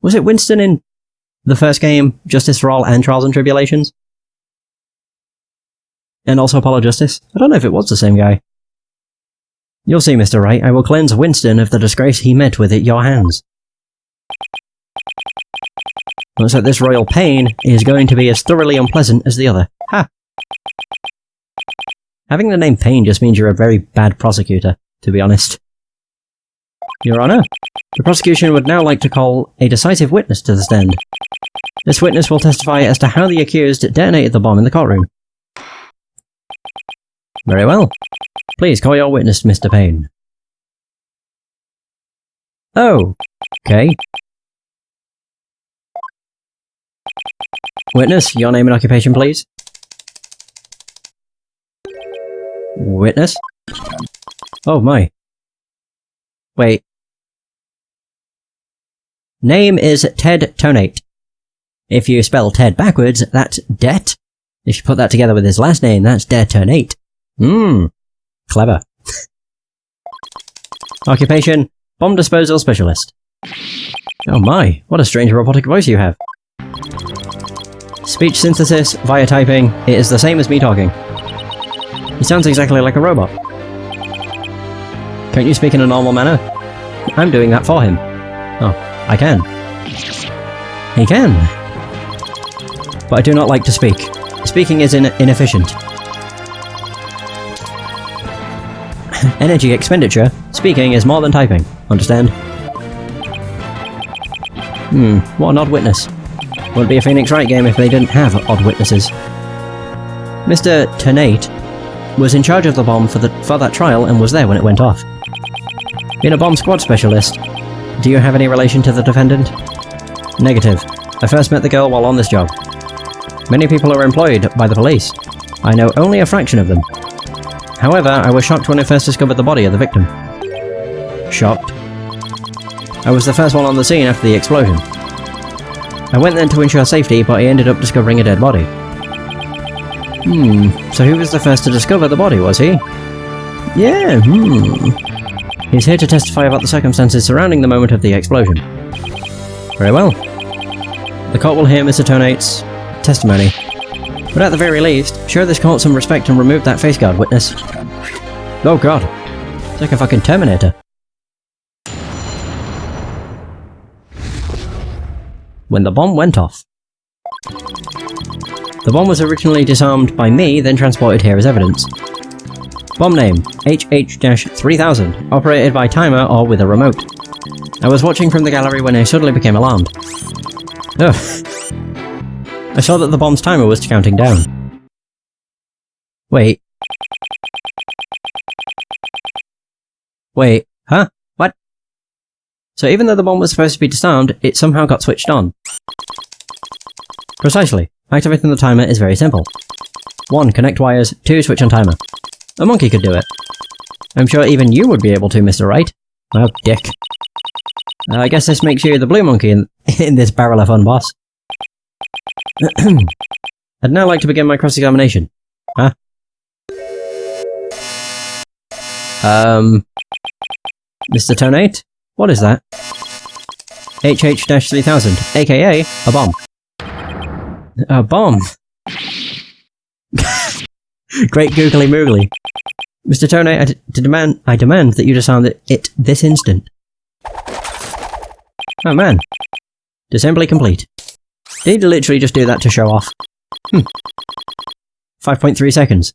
Was it Winston in the first game, Justice for All and Trials and Tribulations? And also Apollo Justice? I don't know if it was the same guy. You'll see, Mr. Wright, I will cleanse Winston of the disgrace he met with at your hands. Looks like this royal pain is going to be as thoroughly unpleasant as the other. Ha! Having the name Payne just means you're a very bad prosecutor, to be honest. Your Honour, the prosecution would now like to call a decisive witness to the stand. This witness will testify as to how the accused detonated the bomb in the courtroom. Very well. Please call your witness, Mr. Payne. Oh, okay. Witness, your name and occupation, please. Witness? Oh my. Wait. Name is Ted Tonate. If you spell Ted backwards, that's Det. If you put that together with his last name, that's Detonate. Clever. Occupation, bomb disposal specialist. Oh my, what a strange robotic voice you have. Speech synthesis via typing, it is the same as me talking. He sounds exactly like a robot. Can't you speak in a normal manner? I'm doing that for him. Oh, I can. He can. But I do not like to speak. Speaking is inefficient. Energy expenditure, speaking is more than typing. Understand? What an odd witness. Wouldn't be a Phoenix Wright game if they didn't have odd witnesses. Mr. Tonate was in charge of the bomb for that trial and was there when it went off. Being a bomb squad specialist, do you have any relation to the defendant? Negative. I first met the girl while on this job. Many people are employed by the police. I know only a fraction of them. However, I was shocked when I first discovered the body of the victim. Shocked. I was the first one on the scene after the explosion. I went then to ensure safety, but I ended up discovering a dead body. So who was the first to discover the body, was he? Yeah, He's here to testify about the circumstances surrounding the moment of the explosion. Very well. The court will hear Mr. Tonate's testimony. But at the very least, show this court some respect and remove that face guard, witness. Oh god. It's like a fucking Terminator. When the bomb went off. The bomb was originally disarmed by me, then transported here as evidence. Bomb name, HH-3000, operated by timer or with a remote. I was watching from the gallery when I suddenly became alarmed. Ugh. I saw that the bomb's timer was counting down. Wait. Wait, huh? What? So even though the bomb was supposed to be disarmed, it somehow got switched on. Precisely. Activating the timer is very simple. 1. Connect wires, 2. Switch on timer. A monkey could do it. I'm sure even you would be able to, Mr. Wright. Oh, dick. I guess this makes you the blue monkey in this barrel of fun, boss. I'd now like to begin my cross-examination. Huh? Mr. Tonate? What is that? HH-3000, aka a bomb. A bomb. Great googly moogly. Mr. Tonate, I demand that you disarm it this instant. Oh man. Disassembly complete. Did he literally just do that to show off? 5.3 seconds.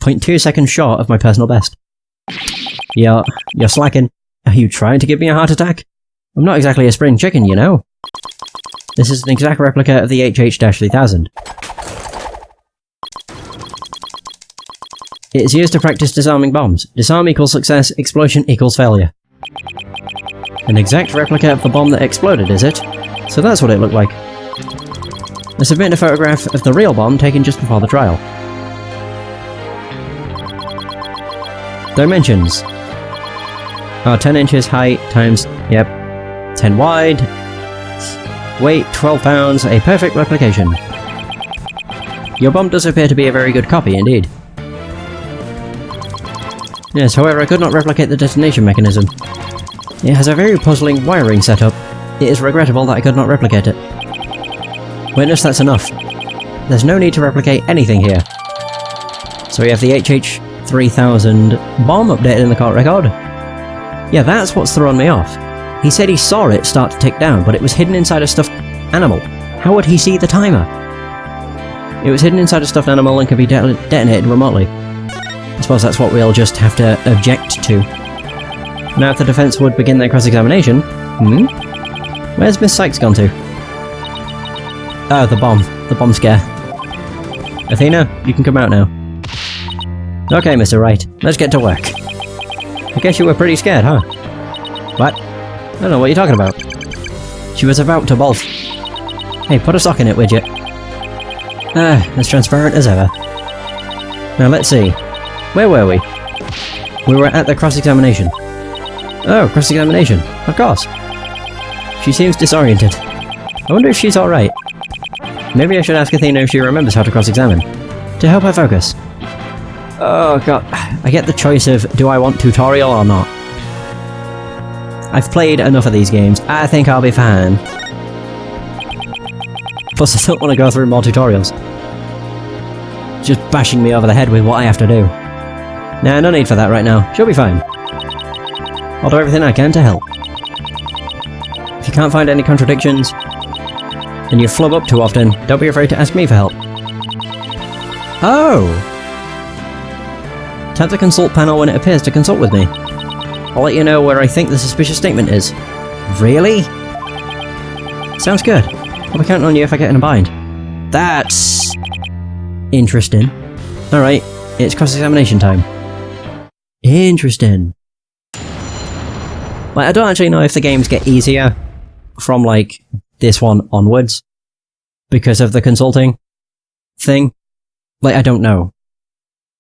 0.2 seconds short of my personal best. You're slacking. Are you trying to give me a heart attack? I'm not exactly a spring chicken, you know. This is an exact replica of the HH-3000. It is used to practice disarming bombs. Disarm equals success, explosion equals failure. An exact replica of the bomb that exploded, is it? So that's what it looked like. I submitted a photograph of the real bomb taken just before the trial. Dimensions. 10 inches height times, 10 wide. Weight, 12 pounds, a perfect replication. Your bomb does appear to be a very good copy indeed. Yes, however, I could not replicate the detonation mechanism. It has a very puzzling wiring setup. It is regrettable that I could not replicate it. Witness, that's enough. There's no need to replicate anything here. So we have the HH3000 bomb updated in the court record. Yeah, that's what's thrown me off. He said he saw it start to tick down, but it was hidden inside a stuffed animal. How would he see the timer? It was hidden inside a stuffed animal and could be detonated remotely. I suppose that's what we'll just have to object to. Now if the defense would begin their cross-examination... Where's Miss Cykes gone to? Oh, the bomb. The bomb scare. Athena, you can come out now. Okay, Mr. Wright, let's get to work. I guess you were pretty scared, huh? What? I don't know what you're talking about. She was about to bolt. Hey, put a sock in it, widget. As transparent as ever. Now let's see. Where were we? We were at the cross-examination. Oh, cross-examination. Of course. She seems disoriented. I wonder if she's alright. Maybe I should ask Athena if she remembers how to cross-examine. To help her focus. Oh god. I get the choice of do I want tutorial or not. I've played enough of these games. I think I'll be fine. Plus I don't want to go through more tutorials. Just bashing me over the head with what I have to do. Nah, no need for that right now. She'll be fine. I'll do everything I can to help. If you can't find any contradictions, and you flub up too often, don't be afraid to ask me for help. Oh! Tap the consult panel when it appears to consult with me. I'll let you know where I think the suspicious statement is. Really? Sounds good. I'll be counting on you if I get in a bind. That's... interesting. Alright, it's cross-examination time. Interesting. Like, I don't actually know if the games get easier from, like, this one onwards because of the consulting thing. Like, I don't know.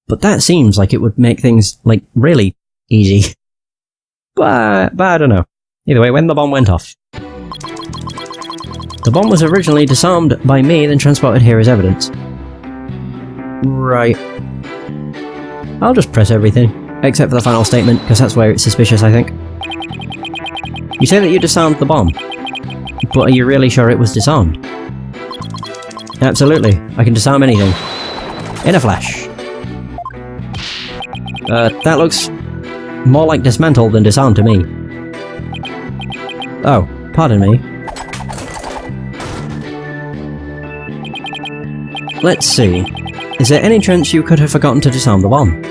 But that seems like it would make things, like, really easy. But I don't know. Either way, when the bomb went off. The bomb was originally disarmed by me, then transported here as evidence. Right. I'll just press everything, except for the final statement, because that's where it's suspicious, I think. You say that you disarmed the bomb, but are you really sure it was disarmed? Absolutely, I can disarm anything. In a flash. That looks more like dismantled than disarmed to me. Oh, pardon me. Let's see. Is there any chance you could have forgotten to disarm the bomb?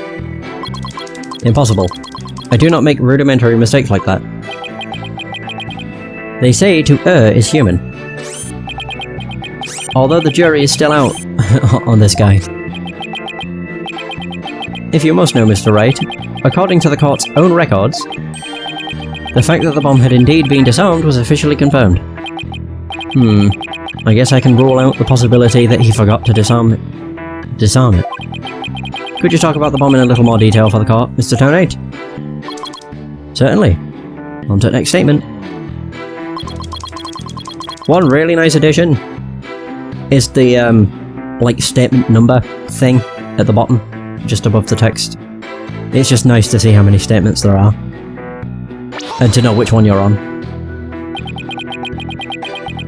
Impossible. I do not make rudimentary mistakes like that. They say to err is human. Although the jury is still out on this guy. If you must know, Mr. Wright, according to the court's own records, the fact that the bomb had indeed been disarmed was officially confirmed. I guess I can rule out the possibility that he forgot to disarm it. Could you talk about the bomb in a little more detail for the court, Mr. Tonate? Certainly. On to the next statement. One really nice addition is the, like, statement number thing at the bottom, just above the text. It's just nice to see how many statements there are, and to know which one you're on.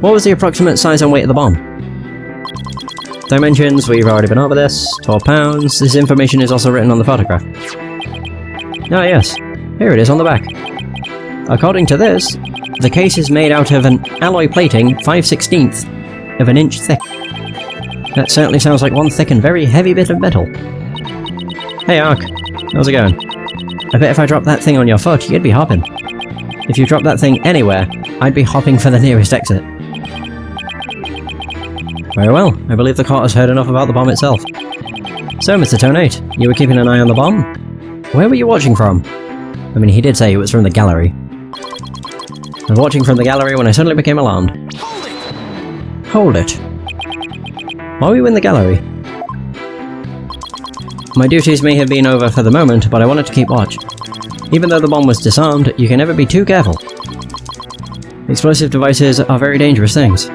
What was the approximate size and weight of the bomb? Dimensions, we've already been over this. 12 pounds. This information is also written on the photograph. Ah yes, here it is on the back. According to this, the case is made out of an alloy plating 5/16 of an inch thick. That certainly sounds like one thick and very heavy bit of metal. Hey Ark, how's it going? I bet if I dropped that thing on your foot, you'd be hopping. If you dropped that thing anywhere, I'd be hopping for the nearest exit. Very well, I believe the court has heard enough about the bomb itself. So, Mr. Tonate, you were keeping an eye on the bomb? Where were you watching from? I mean, he did say it was from the gallery. I was watching from the gallery when I suddenly became alarmed. Hold it. Why were you in the gallery? My duties may have been over for the moment, but I wanted to keep watch. Even though the bomb was disarmed, you can never be too careful. Explosive devices are very dangerous things.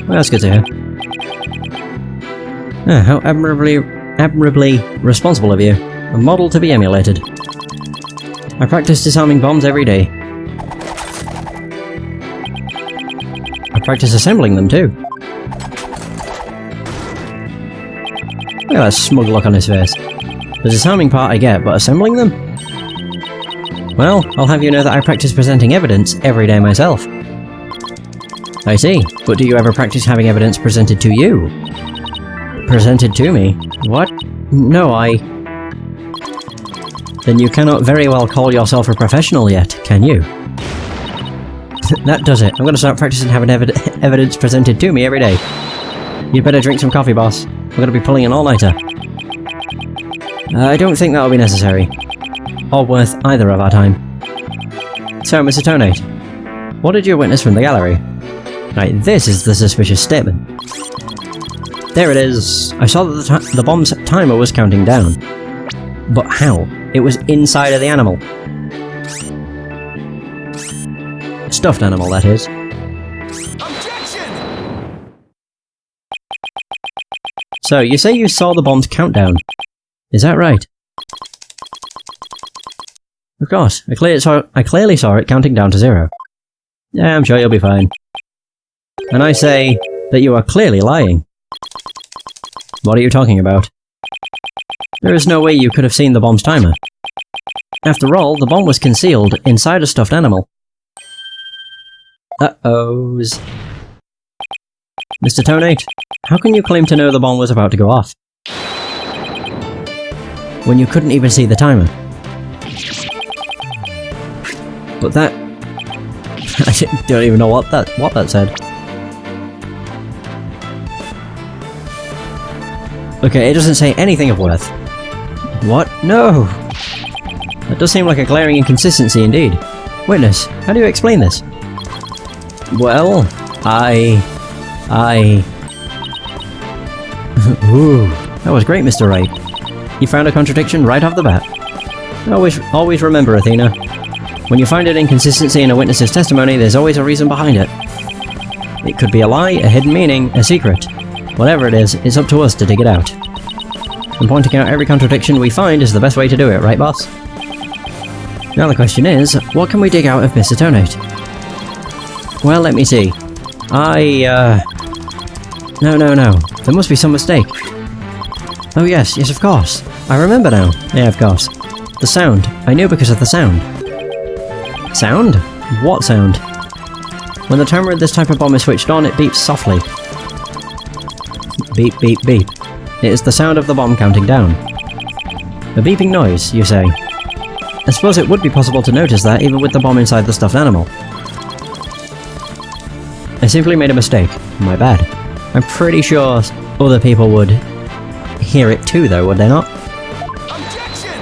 Well, that's good to hear. Ah, how admirably responsible of you. A model to be emulated. I practice disarming bombs every day. practice assembling them too. Look at that smug look on his face. The disarming part I get, but assembling them? Well, I'll have you know that I practice presenting evidence every day myself. I see, but do you ever practice having evidence presented to you? Presented to me? What? No, Then you cannot very well call yourself a professional yet, can you? That does it. I'm gonna start practicing having evidence presented to me every day. You'd better drink some coffee, boss. We're gonna be pulling an all-nighter. I don't think that'll be necessary. Or worth either of our time. So, Mr. Tonate, what did you witness from the gallery? Right, this is the suspicious statement. There it is. I saw that the bomb's timer was counting down. But how? It was inside of the animal. Stuffed animal, that is. Objection! So, you say you saw the bomb's countdown. Is that right? Of course. I clearly saw it counting down to 0. Yeah, I'm sure you'll be fine. And I say that you are clearly lying. What are you talking about? There is no way you could have seen the bomb's timer. After all, the bomb was concealed inside a stuffed animal. Uh-ohs. Mr. Tonate, how can you claim to know the bomb was about to go off? When you couldn't even see the timer. But that... I don't even know what that said. Okay, it doesn't say anything of worth. What? No! That does seem like a glaring inconsistency indeed. Witness, how do you explain this? Well, Ooh, that was great, Mr. Wright. You found a contradiction right off the bat. Always remember, Athena. When you find an inconsistency in a witness's testimony, there's always a reason behind it. It could be a lie, a hidden meaning, a secret. Whatever it is, it's up to us to dig it out. And pointing out every contradiction we find is the best way to do it, right, boss? Now the question is, what can we dig out of Mr. Tonate? Well, let me see. No. There must be some mistake. Oh yes, of course. I remember now. Yeah, of course. The sound. I knew because of the sound. Sound? What sound? When the timer of this type of bomb is switched on, it beeps softly. Beep, beep, beep. It is the sound of the bomb counting down. A beeping noise, you say? I suppose it would be possible to notice that even with the bomb inside the stuffed animal. I simply made a mistake. My bad. I'm pretty sure other people would hear it too, though, would they not? Objection!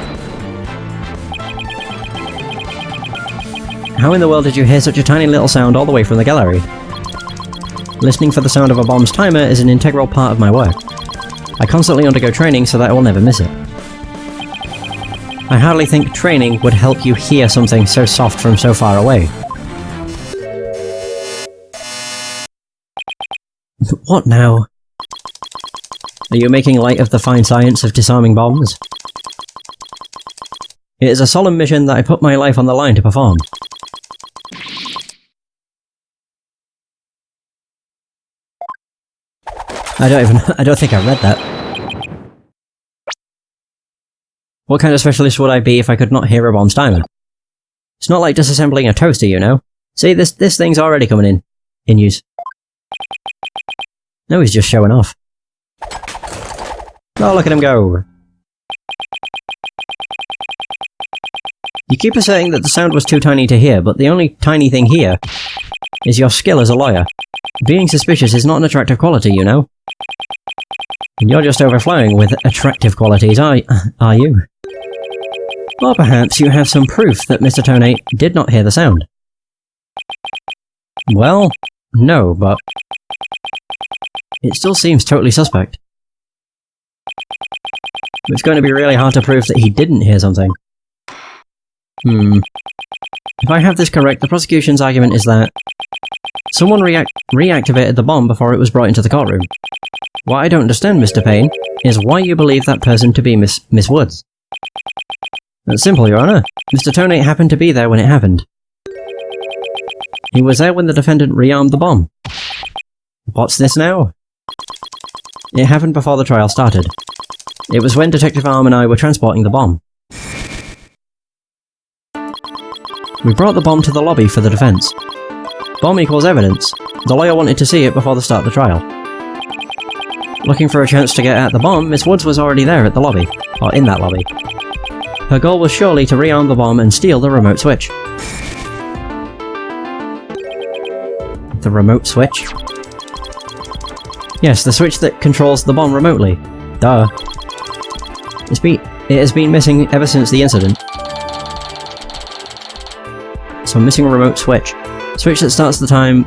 How in the world did you hear such a tiny little sound all the way from the gallery? Listening for the sound of a bomb's timer is an integral part of my work. I constantly undergo training so that I will never miss it. I hardly think training would help you hear something so soft from so far away. What now? Are you making light of the fine science of disarming bombs? It is a solemn mission that I put my life on the line to perform. I don't think I read that. What kind of specialist would I be if I could not hear a bomb's timer? It's not like disassembling a toaster, you know. See, this thing's already coming in use. No, he's just showing off. Oh, look at him go! You keep asserting that the sound was too tiny to hear, but the only tiny thing here is your skill as a lawyer. Being suspicious is not an attractive quality, you know. And you're just overflowing with attractive qualities, are you? Or perhaps you have some proof that Mr. Tonate did not hear the sound. Well, no, but it still seems totally suspect. It's going to be really hard to prove that he didn't hear something. If I have this correct, the prosecution's argument is that someone reactivated the bomb before it was brought into the courtroom. What I don't understand, Mr. Payne, is why you believe that person to be Miss Woods. That's simple, Your Honor. Mr. Tonate happened to be there when it happened. He was there when the defendant rearmed the bomb. What's this now? It happened before the trial started. It was when Detective Arm and I were transporting the bomb. We brought the bomb to the lobby for the defense. Bomb equals evidence. The lawyer wanted to see it before the start of the trial. Looking for a chance to get at the bomb, Miss Woods was already there at the lobby. Or in that lobby. Her goal was surely to rearm the bomb and steal the remote switch. The remote switch? Yes, the switch that controls the bomb remotely. Duh. It has been missing ever since the incident. So missing a remote switch. Switch that starts the time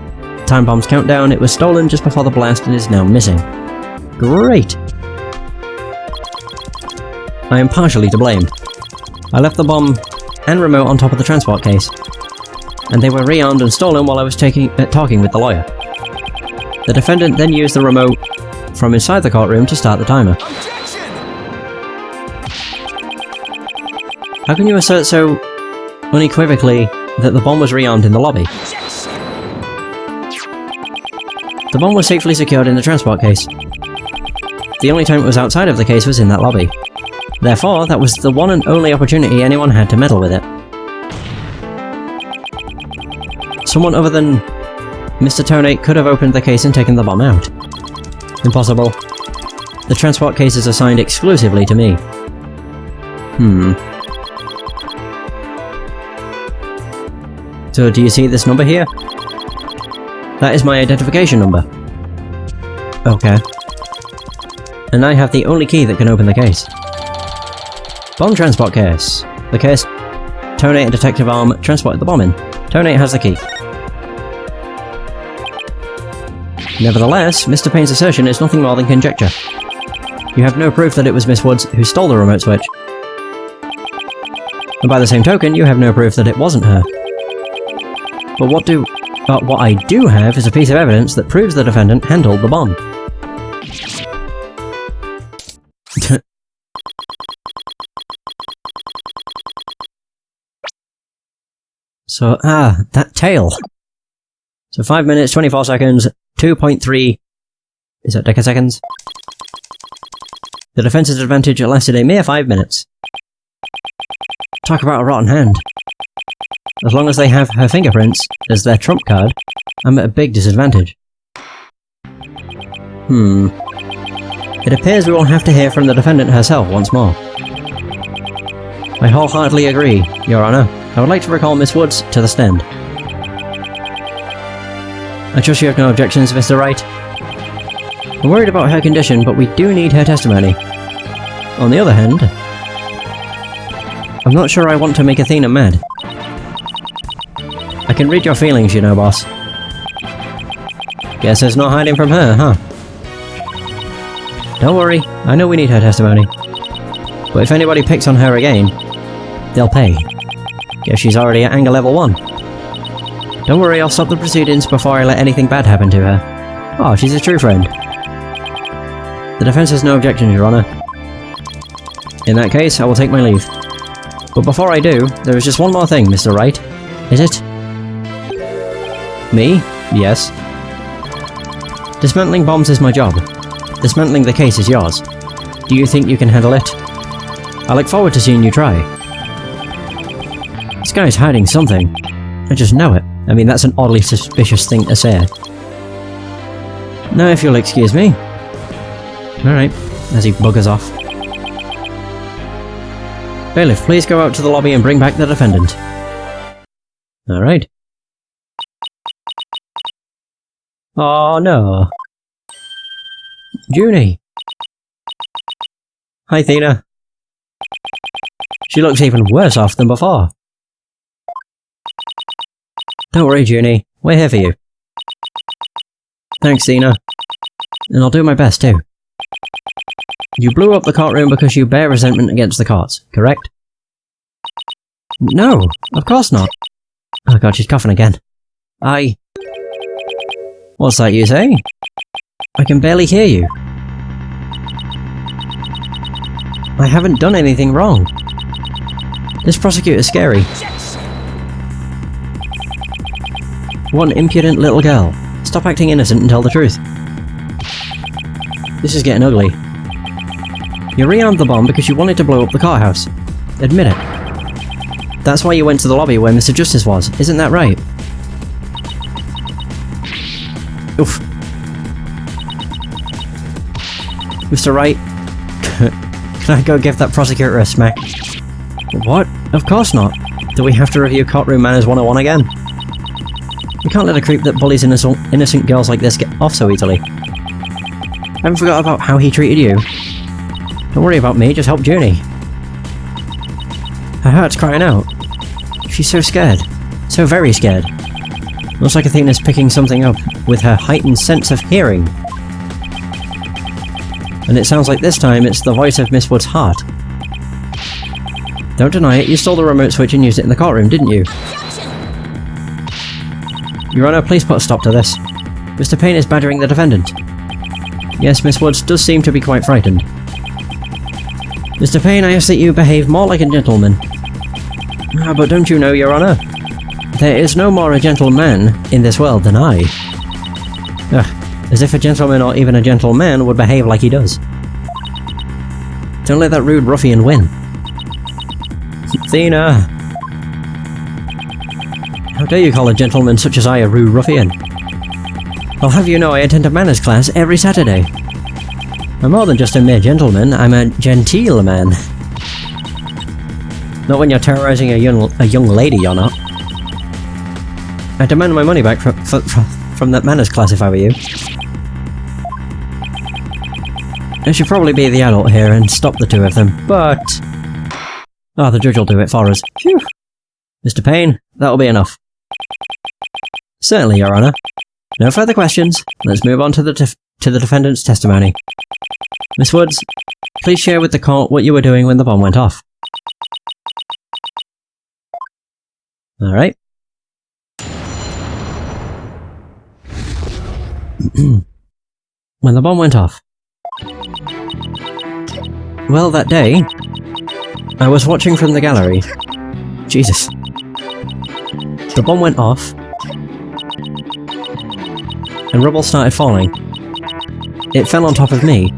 bomb's countdown. It was stolen just before the blast and is now missing. Great! I am partially to blame. I left the bomb and remote on top of the transport case, and they were rearmed and stolen while I was talking with the lawyer. The defendant then used the remote from inside the courtroom to start the timer. Objection! How can you assert so unequivocally that the bomb was rearmed in the lobby? The bomb was safely secured in the transport case. The only time it was outside of the case was in that lobby. Therefore, that was the one and only opportunity anyone had to meddle with it. Someone other than Mr. Tonate could have opened the case and taken the bomb out. Impossible. The transport case is assigned exclusively to me. So do you see this number here? That is my identification number. Okay. And I have the only key that can open the case. Bomb transport case. The case Tonate and Detective Arm transported the bomb in. Tonate has the key. Nevertheless, Mr. Payne's assertion is nothing more than conjecture. You have no proof that it was Miss Woods who stole the remote switch. And by the same token, you have no proof that it wasn't her. But what I do have is a piece of evidence that proves the defendant handled the bomb. So, that tail. So 5 minutes, 24 seconds, 2.3... is that decaseconds? The defense's advantage lasted a mere 5 minutes. Talk about a rotten hand. As long as they have her fingerprints as their trump card, I'm at a big disadvantage. It appears we will have to hear from the defendant herself once more. I wholeheartedly agree, Your Honour. I would like to recall Miss Woods to the stand. I trust you have no objections, Mr. Wright. I'm worried about her condition, but we do need her testimony. On the other hand, I'm not sure I want to make Athena mad. I can read your feelings, you know, boss. Guess there's no hiding from her, huh? Don't worry, I know we need her testimony. But if anybody picks on her again, they'll pay. Guess she's already at anger level 1. Don't worry, I'll stop the proceedings before I let anything bad happen to her. Oh, she's a true friend. The defense has no objections, Your Honour. In that case, I will take my leave. But before I do, there is just one more thing, Mr. Wright. Is it? Me? Yes. Dismantling bombs is my job. Dismantling the case is yours. Do you think you can handle it? I look forward to seeing you try. This guy's hiding something. I just know it. I mean, that's an oddly suspicious thing to say. Now if you'll excuse me. Alright, as he buggers off. Bailiff, please go out to the lobby and bring back the defendant. Alright. Oh no. Junie. Hi, Athena. She looks even worse off than before. Don't worry, Junie. We're here for you. Thanks, Athena. And I'll do my best too. You blew up the courtroom because you bear resentment against the courts, correct? No, of course not. Oh god, she's coughing again. What's that you say? I can barely hear you. I haven't done anything wrong. This prosecutor's scary. What an impudent little girl. Stop acting innocent and tell the truth. This is getting ugly. You rearmed the bomb because you wanted to blow up the car house. Admit it. That's why you went to the lobby where Mr. Justice was, isn't that right? Oof. Mr. Wright, can I go give that prosecutor a smack? What? Of course not. Do we have to review courtroom manners 101 again? We can't let a creep that bullies innocent girls like this get off so easily. Haven't forgot about how he treated you. Don't worry about me, just help Junie. Her heart's crying out. She's so scared. So very scared. Looks like Athena's picking something up with her heightened sense of hearing. And it sounds like this time it's the voice of Miss Wood's heart. Don't deny it, you stole the remote switch and used it in the courtroom, didn't you? Your Honor, please put a stop to this. Mr. Payne is badgering the defendant. Yes, Miss Woods does seem to be quite frightened. Mr. Payne, I ask that you behave more like a gentleman. Ah, but don't you know, Your Honor? There is no more a gentleman in this world than I. Ugh, as if a gentleman or even a gentleman would behave like he does. Don't let that rude ruffian win. Athena! How dare you call a gentleman such as I a rude ruffian? I'll have you know I attend a manners class every Saturday. I'm more than just a mere gentleman, I'm a genteel man. Not when you're terrorizing a young lady, you're not. I demand my money back from that manners class if I were you. I should probably be the adult here and stop the two of them, but... Oh, the judge will do it for us. Phew. Mr. Payne, that'll be enough. Certainly, Your Honor. No further questions. Let's move on to the defendant's testimony. Miss Woods, please share with the court what you were doing when the bomb went off. Alright. When the bomb went off. Well, that day, I was watching from the gallery. Jesus. The bomb went off, and rubble started falling. It fell on top of me.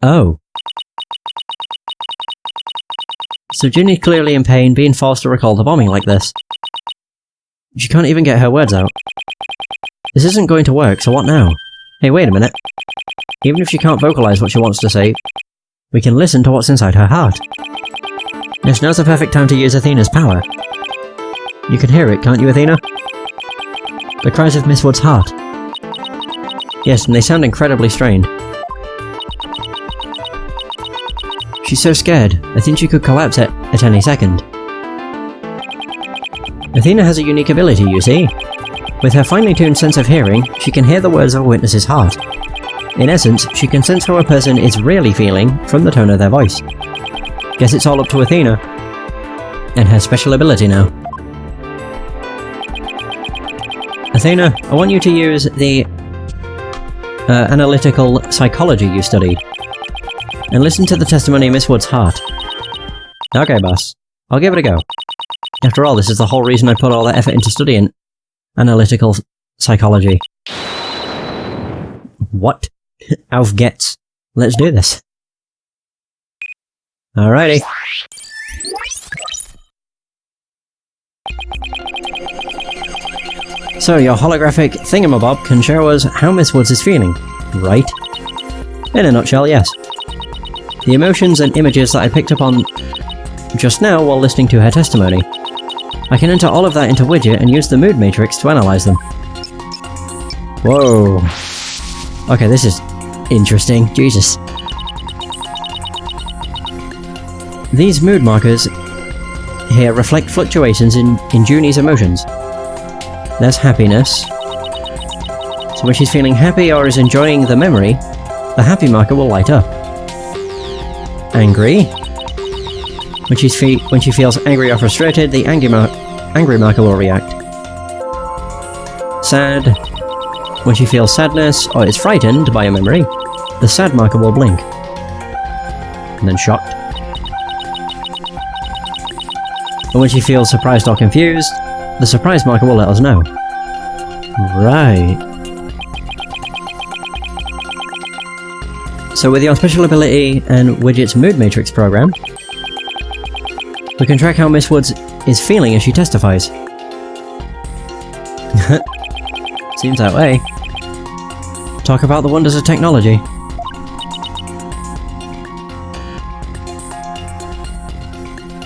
Oh. So Junie's clearly in pain, being forced to recall the bombing like this. She can't even get her words out. This isn't going to work, so what now? Hey, wait a minute. Even if she can't vocalize what she wants to say, we can listen to what's inside her heart. Yes, now's the perfect time to use Athena's power. You can hear it, can't you, Athena? The cries of Miss Wood's heart. Yes, and they sound incredibly strained. She's so scared, I think she could collapse at any second. Athena has a unique ability, you see. With her finely tuned sense of hearing, she can hear the words of a witness's heart. In essence, she can sense how a person is really feeling from the tone of their voice. Guess it's all up to Athena. And her special ability now. Athena, I want you to use the analytical psychology you studied. And listen to the testimony of Miss Wood's heart. Okay, boss. I'll give it a go. After all, this is the whole reason I put all that effort into studying analytical psychology. What? Auf geht's. Let's do this. Alrighty. So your holographic thingamabob can show us how Miss Woods is feeling, right? In a nutshell, yes. The emotions and images that I picked up on just now while listening to her testimony. I can enter all of that into Widget and use the mood matrix to analyze them. Whoa. Okay, this is interesting. Jesus. These mood markers here reflect fluctuations in Junie's emotions. There's happiness. So when she's feeling happy or is enjoying the memory, the happy marker will light up. Angry. When she feels angry or frustrated, the angry marker will react. Sad. When she feels sadness or is frightened by a memory, the sad marker will blink. And then shocked. And when she feels surprised or confused, the surprise marker will let us know. Right. So with your special ability and Widget's mood matrix program, we can track how Miss Woods is feeling as she testifies. Seems that way. Talk about the wonders of technology.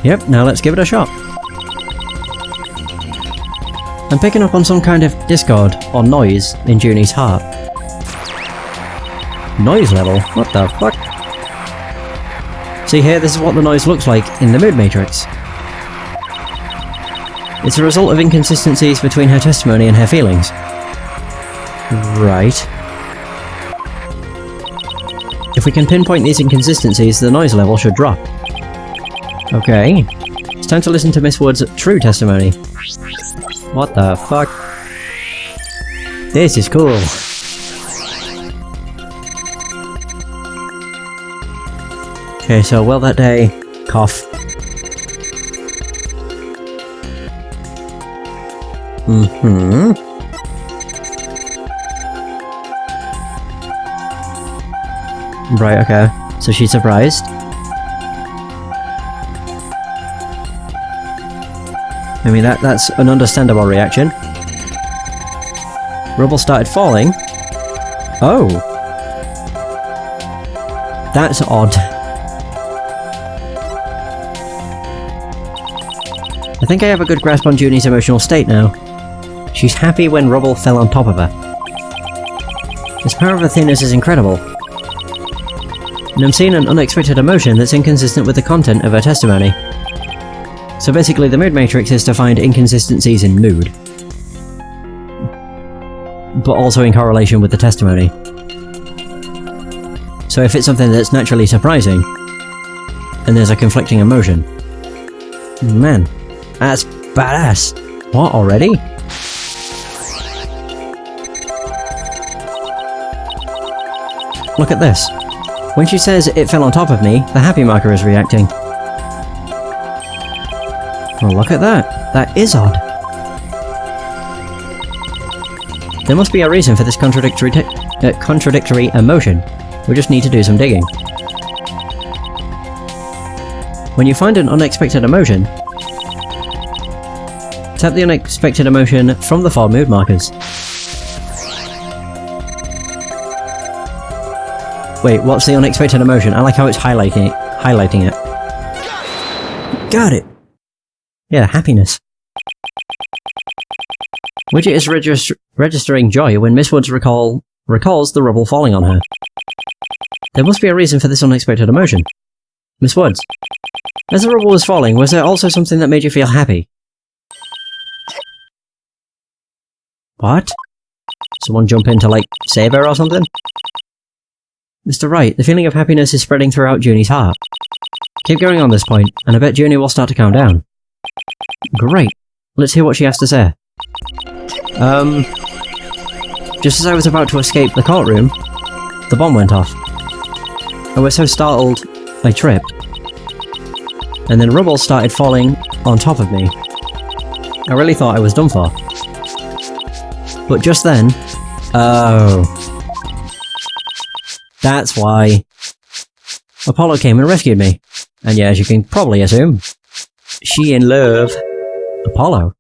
Yep, now let's give it a shot. I'm picking up on some kind of discord or noise in Junie's heart. Noise level? What the fuck? See here, this is what the noise looks like in the mood matrix. It's a result of inconsistencies between her testimony and her feelings. Right. If we can pinpoint these inconsistencies, the noise level should drop. Okay. It's time to listen to Miss Wood's true testimony. What the fuck? This is cool. Okay, so well that day, cough. Right, okay. So she's surprised. I mean, that's an understandable reaction. Rubble started falling. Oh! That's odd. I think I have a good grasp on Junie's emotional state now. She's happy when rubble fell on top of her. This power of Athena's is incredible. And I'm seeing an unexpected emotion that's inconsistent with the content of her testimony. So basically the mood matrix is to find inconsistencies in mood. But also in correlation with the testimony. So if it's something that's naturally surprising, and there's a conflicting emotion. Man, that's badass. What, already? Look at this. When she says it fell on top of me, the happy marker is reacting. Well, look at that. That is odd. There must be a reason for this contradictory emotion. We just need to do some digging. When you find an unexpected emotion, tap the unexpected emotion from the 4 mood markers. Wait, what's the unexpected emotion? I like how it's highlighting it. Got it! Yeah, happiness. Widget is registering joy when Miss Woods recalls the rubble falling on her. There must be a reason for this unexpected emotion. Miss Woods, as the rubble was falling, was there also something that made you feel happy? What? Someone jump in to, like, save her or something? Mr. Wright, the feeling of happiness is spreading throughout Junie's heart. Keep going on this point, and I bet Junie will start to calm down. Great. Let's hear what she has to say. Just as I was about to escape the courtroom, the bomb went off. I was so startled, I tripped. And then rubble started falling on top of me. I really thought I was done for. But just then... Oh... That's why... Apollo came and rescued me. And yeah, as you can probably assume, she in love... Apollo.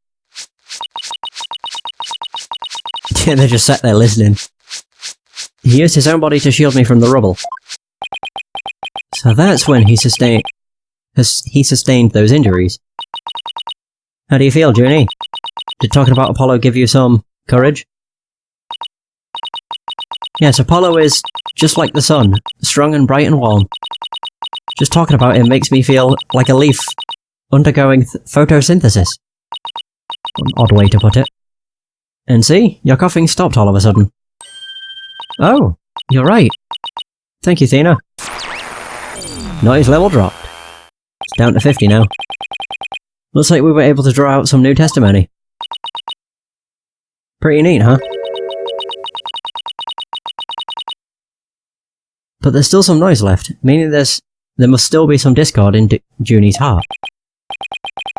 Yeah, they just sat there listening. He used his own body to shield me from the rubble. So that's when he sustained those injuries. How do you feel, Junie? Did talking about Apollo give you some courage? Yes, Apollo is just like the sun, strong and bright and warm. Just talking about him makes me feel like a leaf undergoing photosynthesis. An odd way to put it. And see, your coughing stopped all of a sudden. Oh, you're right. Thank you, Athena. Noise level dropped. It's down to 50 now. Looks like we were able to draw out some new testimony. Pretty neat, huh? But there's still some noise left, meaning there must still be some discord in Junie's heart.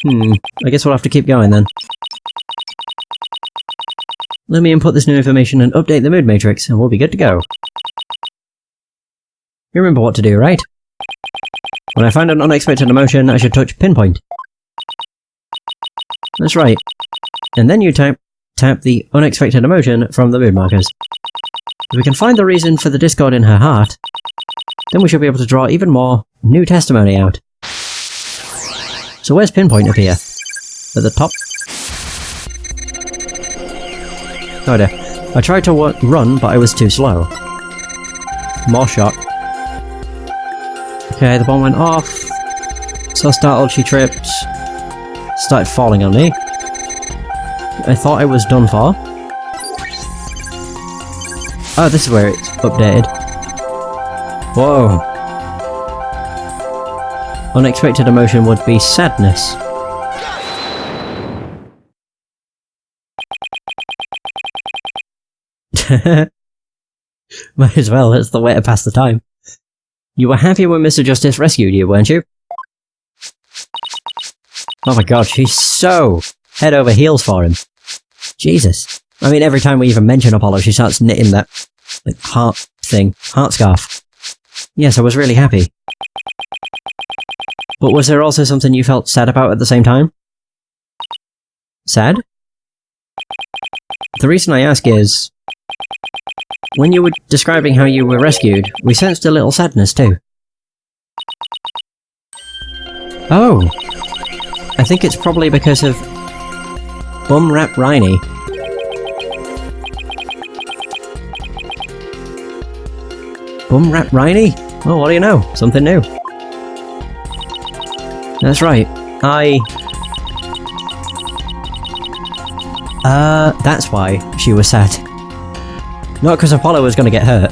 I guess we'll have to keep going then. Let me input this new information and update the mood matrix, and we'll be good to go. You remember what to do, right? When I find an unexpected emotion, I should touch pinpoint. That's right. And then you tap the unexpected emotion from the mood markers. If we can find the reason for the discord in her heart, then we should be able to draw even more new testimony out. So where's pinpoint appear? At the top? Oh dear. I tried to run, but I was too slow. More shock. Okay, the bomb went off. So startled, she tripped. Started falling on me. I thought I was done for. Oh, this is where it's updated. Whoa. Unexpected emotion would be sadness. Might as well, it's the way to pass the time. You were happy when Mr. Justice rescued you, weren't you? Oh my god, she's so head over heels for him. Jesus. I mean, every time we even mention Apollo, she starts knitting that, like, heart scarf. Yes, I was really happy. But was there also something you felt sad about at the same time? Sad? The reason I ask is, when you were describing how you were rescued, we sensed a little sadness too. Oh! I think it's probably because of Bum Rap Riney. Bum Rap Riney? Oh, what do you know? Something new. That's right. That's why she was sad. Not because Apollo was going to get hurt.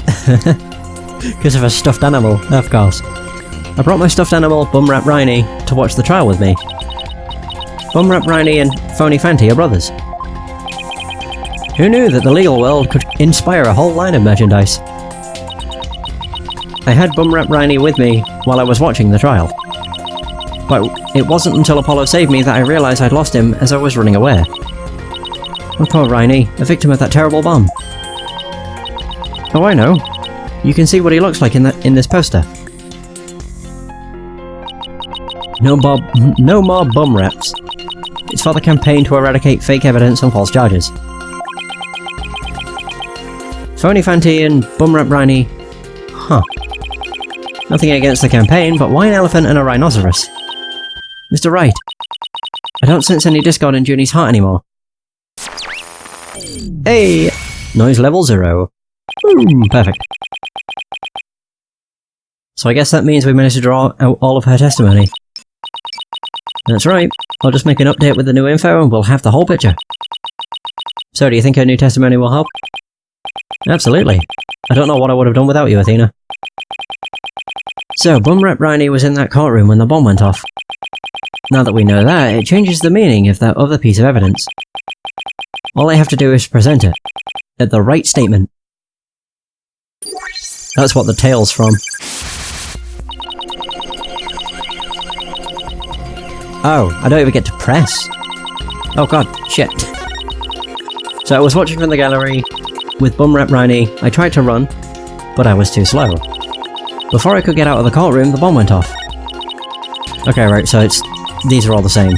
Because of a stuffed animal, of course. I brought my stuffed animal, Bum Rap Riney, to watch the trial with me. Bum Rap Riney and Phony Fanty are brothers. Who knew that the legal world could inspire a whole line of merchandise? I had Bum Rap Riney with me while I was watching the trial. But it wasn't until Apollo saved me that I realised I'd lost him as I was running away. Oh, poor Riney, a victim of that terrible bomb. Oh, I know. You can see what he looks like in this poster. No more bum reps. It's for the campaign to eradicate fake evidence and false charges. Phony Fanty and Bum Rap Riney. Huh. Nothing against the campaign, but why an elephant and a rhinoceros? Mr. Wright, I don't sense any discord in Junie's heart anymore. Hey! Noise level 0. Perfect. So I guess that means we managed to draw out all of her testimony. That's right. I'll just make an update with the new info and we'll have the whole picture. So do you think her new testimony will help? Absolutely. I don't know what I would have done without you, Athena. So, Bum Rap Riney was in that courtroom when the bomb went off. Now that we know that, it changes the meaning of that other piece of evidence. All I have to do is present it. At the right statement. That's what the tail's from. Oh, I don't even get to press. Oh god, shit. So I was watching from the gallery with Bum Rap Riney. I tried to run, but I was too slow. Before I could get out of the courtroom, the bomb went off. Okay, right, so these are all the same.